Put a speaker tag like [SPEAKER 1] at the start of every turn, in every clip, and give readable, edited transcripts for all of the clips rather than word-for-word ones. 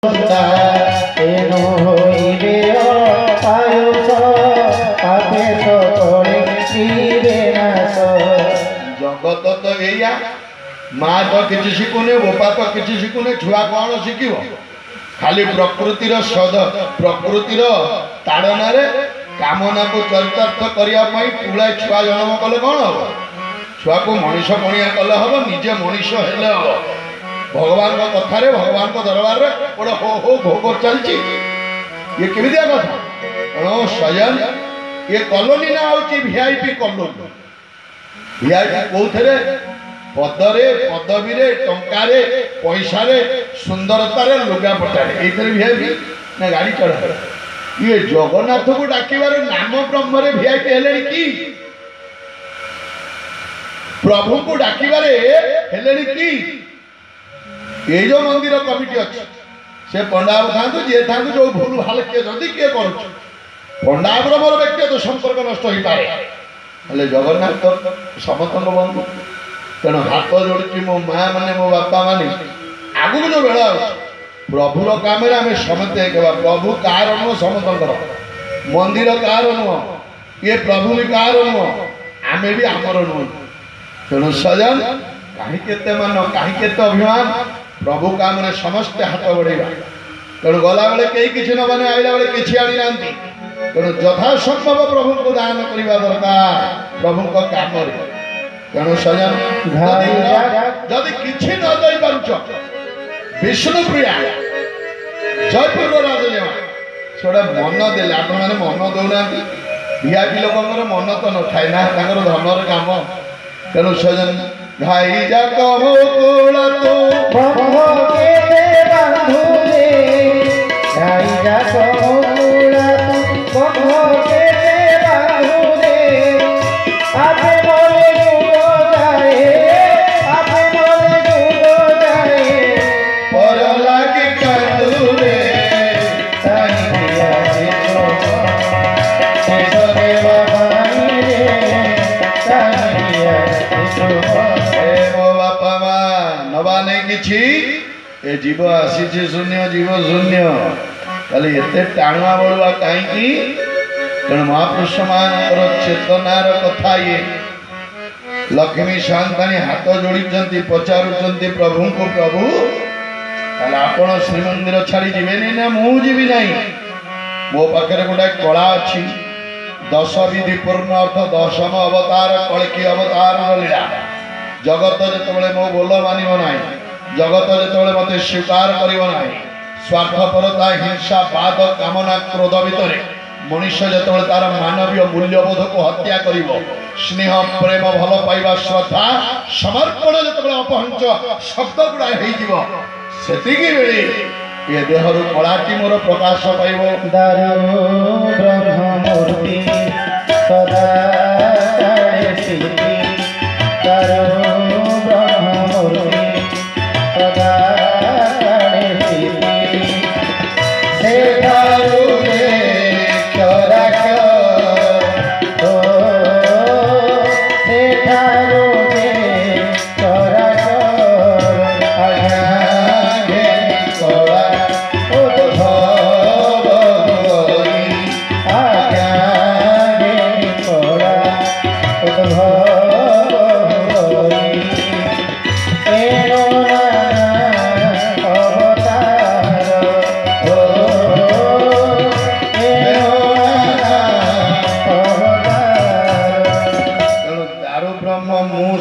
[SPEAKER 1] जगत तो या माँ तो किसी शिखुने बोपा तो किसी शिखुने छुआ कौन शिख खाली प्रकृतिर सद प्रकृतिर ताड़न कामना को चरितार्थ करने पुलाए छुआ जन्म कले कौन हम छुआ को मनीष पणिया कले हम निजे मनीष हेले हम भगवान कथार भगवान दरबार गोटे हो हो भोग चलती ये केमी कथा तेणु स्वयं ये कॉलोनी ना हूँ वीआईपी कॉलोनी वीआईपी कौन पदरे पदवी टंकारे पैसा सुंदरतार लुगापटारे ये वीआईपी ना गाड़ी चढ़ा ये जगन्नाथ को डाकिबार नाम ब्रह्म वीआईपी हेले कि प्रभु को डाकिबारे हेले कि ये जो मंदिर कमिटी अच्छे से पंडा था जी था जो भूल भाल किए जदि किए कर पंडा मोर व्यक्तिगत संपर्क नष्ट हो पाए हेले जगन्नाथ समस्त बंधु तेणु हाथ जोड़ी मो माँ मैंने मो बापा माने आगू जो बेला प्रभुर काम आम समस्ते प्रभु कार नुह समस्त मंदिर कार नुह ये प्रभु भी कार नुह आम भी आमर नुह तेणु सजन कहीं मान कहीं अभिमान प्रभु काम समस्ते हाथ बढ़ेगा तेणु गला बेले कई किसी न माने आइला बेले किसी आनी ना तेणु यथासंभव प्रभु को दान करने दरकार प्रभु को काम तेणु सजन जदि किसी न दे पारुच विष्णुप्रिया जयपुर राजदेवा छोड़ा मन देले आप मैंने मन दौना वीआईपी लोक मन तो न थाए ना धर्मर काम तेणु सजन भाई जाक मुकुल तो ए जीव आसी शून्य जीव शून्य खाली एत टाणुआ बलुआ कहीं तेणु महापुरुष मान चेतनार कथा ये लक्ष्मी शांतानी हाथ जोड़ी पचारुंट प्रभु को प्रभु आपण श्रीमंदिर छाड़ी जीवेनी ना मु जीवी ना मो पाखे गोटे कला अच्छी 10 विधि पूर्ण अर्थ 10म अवतार कल्कि अवतार लीला जगत जो मो बोल मानव ना जगत जो मत स्वीकार करिवो नाही स्वार्थपरता हिंसा बाद कामना क्रोध भितर मनुष्य जो तार मानवीय मूल्यबोध को हत्या करिवो स्नेह प्रेम भल पाइबा श्रद्धा समर्पण जो अपहंच शब्द गुड़ा हो बेले ये देहरु कलाटी मोर प्रकाश पाइब ब्रह्ममूर्ति सदा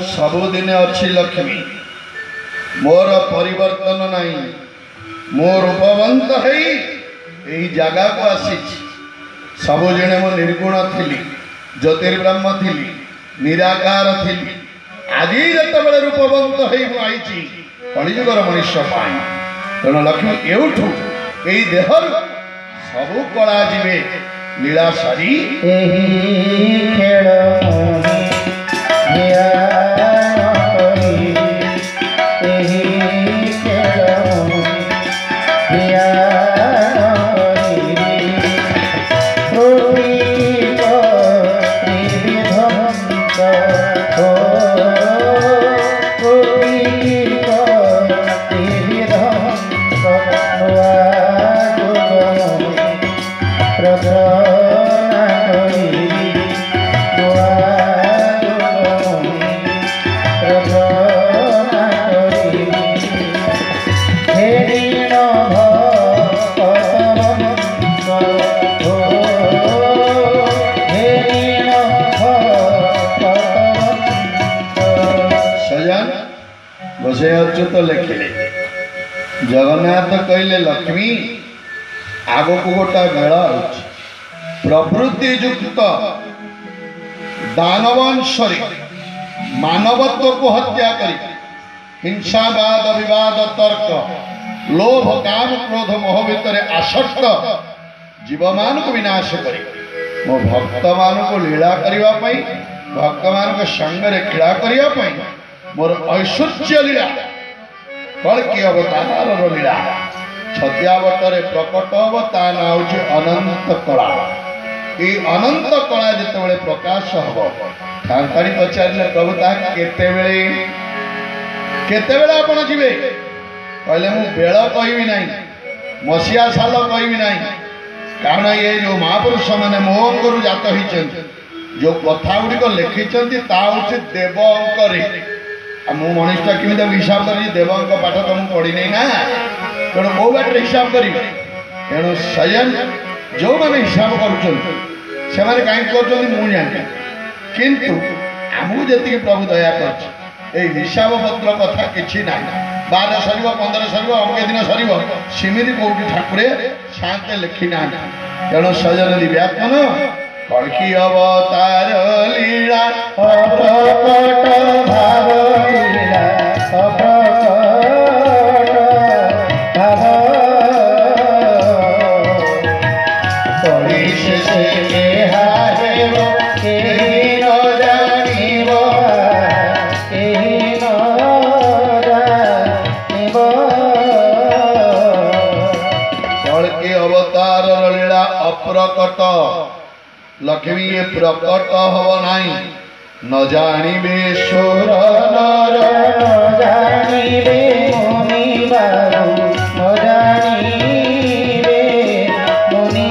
[SPEAKER 1] सबुदिन अच्छी लक्ष्मी मोर परिवर्तन नहीं मो रूपवंत है जगह को आसी सबुजणे मो निर्गुण थी ज्योतिर्ब्रह्म थी निराकार थी आज जो रूपवंत है कलिजुगर मनुष्य तेणु लक्ष्मी एवठू यही देहर सबू कला जीवे लीला सारी
[SPEAKER 2] Wow.
[SPEAKER 1] से अच्युत लिखिले जगन्नाथ कहले लक्ष्मी आग को गोटा मेल प्रवृत्ति युक्त दानवंशरी मानवत्व को हत्या करी हिंसावाद विवाद तर्क लोभ काम क्रोध मोह भितर आसक्त जीव मान को विनाश करी मो भक्त मान को लीला करने भक्त मान संगे क्रीड़ा करने मोर ऐश्वर्य लीला कल्कि अवतार लीला छत्यावतरे प्रकट हम ता ना हूँ अनंत कला ये अनंत कला जिते प्रकाश हम ठाणी पचारे प्रभु केतेबेले आपण जीवे कहले मु बेल कहबी ना मसीहा साल कहबी ना कारण ये जो महापुरुष मैंने मोहंगर जात होती जो कथा गुड़िक लिखिं हूँ देवंक मु मनीषा केमी हिसाब कर देवंक पाठ तो मुझे पढ़ी नहीं ना तेणु कौ बाट हिसाब करी तेणु स्वयं जो मैंने हिसाब कर कहीं जानी किंतु आमको जी प्रभु दया कर हिसाब पत्र कथा कि ना 12 सर 15 सर अमके दिन सर सेमती कौटी ठाकुरे शांत लिखी ना तेणु सजन व्याख्यान कल्कि अवतार लीला अप्रकट भाव लीला प्रकट लक्ष्मी ये प्रकट हव नाई न जानिबे सुर नर न जानिबे मुनि बाबू न जानिबे मुनि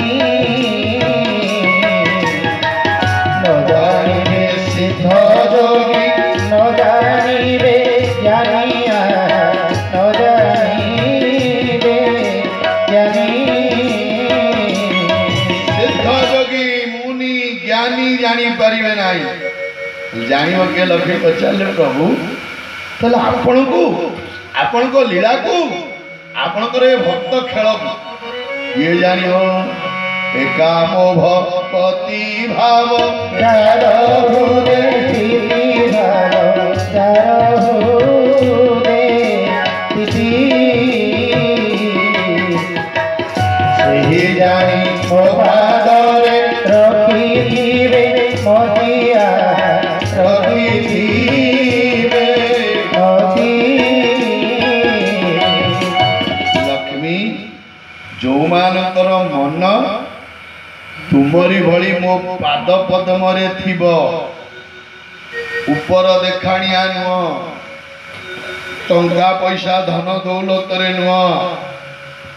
[SPEAKER 1] न जानिबे सिद्ध जोगी न जानिबे ज्ञानिया न जानिबे ज्ञानी जानी पारे ना जान के लक्ष्मी पचारे प्रभु ताले आपण को लीला को आपणकर भक्त खेल को ये जान एकामो भक्ति भाव जानी लक्ष्मी जो मानकर मन तुमरी भली मो पाद पद्म थिब ऊपर देखाणिया नुह टंका पैसा धन दौलत नुह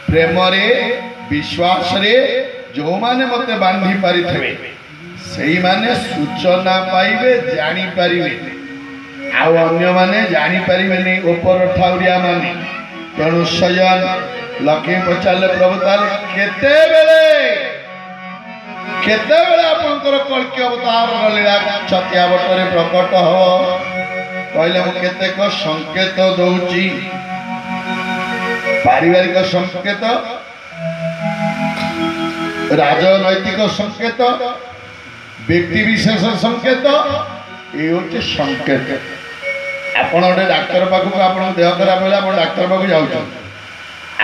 [SPEAKER 1] प्रेम रे विश्वास रे जो माने मते बांधी पारि थे सही माने सूचना पाइबे जानी पारिबे आउ अन्य माने जानी पारिबे नहीं ऊपर ठाउरिया माने तेणु स्वयं लक्ष्मी पचारे प्रभु ताले केतेबेले आपनकर कल्कि अवतार लीला छत्यावटरे प्रकट हो कहले मु केतेक संकेत दउची पारिवारिक संकेत राजनैतिक संकेत व्यक्ति विशेष संकेत ये हूँ संकेत आपण गोटे डाक्तर पाखक आप देह खराब है आप डाक्तर पाक जाऊँ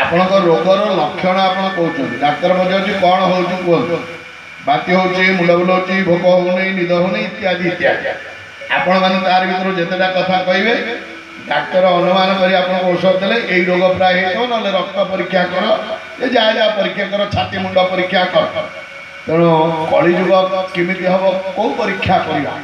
[SPEAKER 1] आपण रोगर लक्षण आप कहते डाक्तर पचार कौन हो कहतु बाती हो मुंड बुलाऊँ भोक हो निद हो इत्यादि इत्यादि आपण मैंने तार भर जितेटा कथा कहे डाक्तर अनुमान कर औषध देले यही रोग प्राय हो ना रक्त परीक्षा कर जहाँ जहाँ परीक्षा कर छाती मुंड परीक्षा कर तेणु कलिजुग केमी हम कौ परीक्षा करवा।